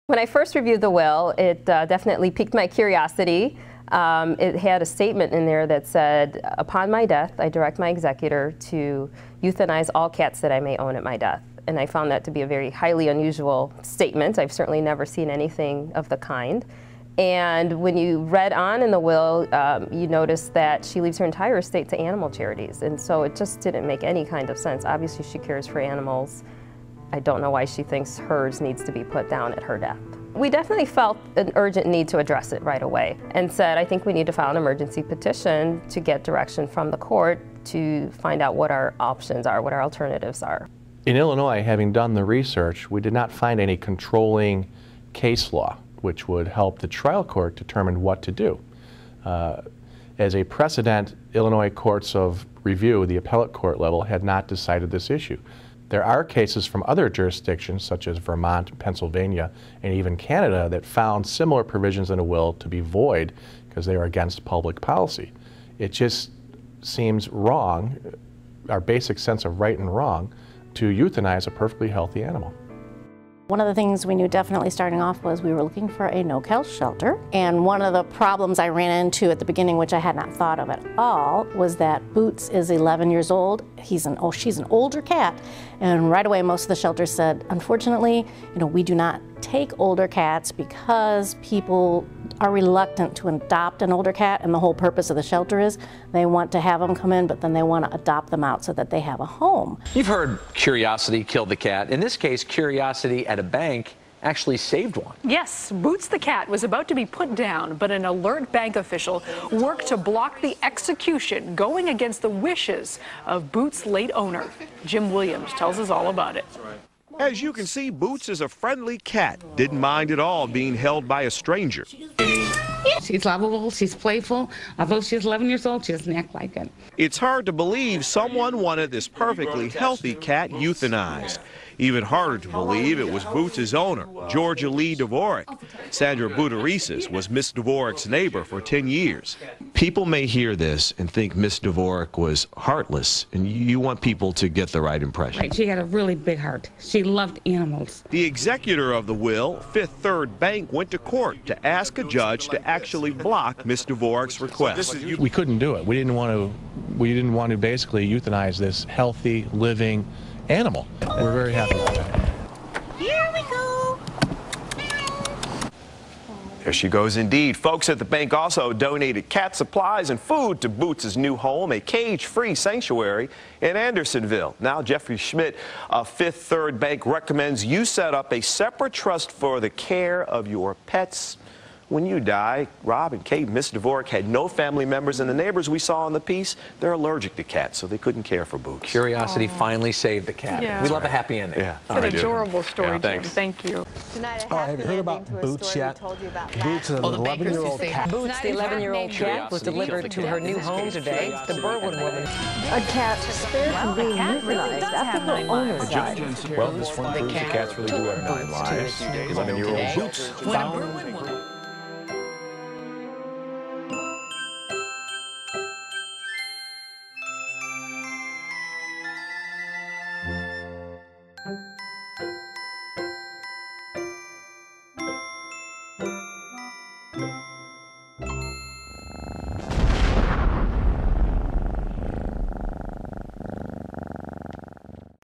When I first reviewed the will, it definitely piqued my curiosity. It had a statement in there that said, upon my death, I direct my executor to euthanize all cats that I may own at my death. And I found that to be a very highly unusual statement. I've certainly never seen anything of the kind. And when you read on in the will, you notice that she leaves her entire estate to animal charities. And so it just didn't make any kind of sense. Obviously, she cares for animals. I don't know why she thinks hers needs to be put down at her death. We definitely felt an urgent need to address it right away and said, I think we need to file an emergency petition to get direction from the court to find out what our options are, what our alternatives are. In Illinois, having done the research, we did not find any controlling case law which would help the trial court determine what to do. As a precedent, Illinois courts of review, the appellate court level, had not decided this issue. There are cases from other jurisdictions, such as Vermont, Pennsylvania, and even Canada, that found similar provisions in a will to be void because they are against public policy. It just seems wrong, our basic sense of right and wrong, to euthanize a perfectly healthy animal. One of the things we knew definitely starting off was we were looking for a no-kill shelter. And one of the problems I ran into at the beginning, which I had not thought of at all, was that Boots is 11 years old. She's an older cat. And right away, most of the shelters said, unfortunately, we do not take older cats because people are reluctant to adopt an older cat, and the whole purpose of the shelter is they want to have them come in, but then they want to adopt them out so that they have a home. You've heard curiosity killed the cat. In this case, curiosity at a bank actually saved one. Yes, Boots the cat was about to be put down, but an alert bank official worked to block the execution, going against the wishes of Boots' late owner. Jim Williams tells us all about it. As you can see, Boots is a friendly cat. Didn't mind at all being held by a stranger. She's lovable, she's playful. Although she's 11 years old, she doesn't act like it. It's hard to believe someone wanted this perfectly healthy cat euthanized. Even harder to believe it was Boots' owner, Georgia Lee Dvorak. Sandra Budaresis was Miss Dvorak's neighbor for 10 years. People may hear this and think Miss Dvorak was heartless, and you want people to get the right impression. Right, she had a really big heart. She loved animals. The executor of the will, Fifth Third Bank, went to court to ask a judge to actually block Miss Dvorak's request. We couldn't do it. We didn't want to basically euthanize this healthy, living animal. We're very happy with that. Here we go. There she goes indeed. Folks at the bank also donated cat supplies and food to Boots' new home, a cage-free sanctuary in Andersonville. Now Jeffrey Schmidt of Fifth Third Bank recommends you set up a separate trust for the care of your pets. When you die, Rob and Kate, Miss Dvorak had no family members, and the neighbors we saw in the piece, they're allergic to cats, so they couldn't care for Boots. Curiosity finally saved the cat. Yeah. We love a happy ending. Yeah. It's an adorable story, Jim. Thanks. Thank you. Tonight, have you heard about Boots yet? Boots is an 11-year-old cat. Boots, the 11-year-old cat, was delivered to her new home today. The Berwyn woman. A cat spared from being euthanized after her owner died. Well, this one proves the cats really do have 9 lives. 11-year-old Boots found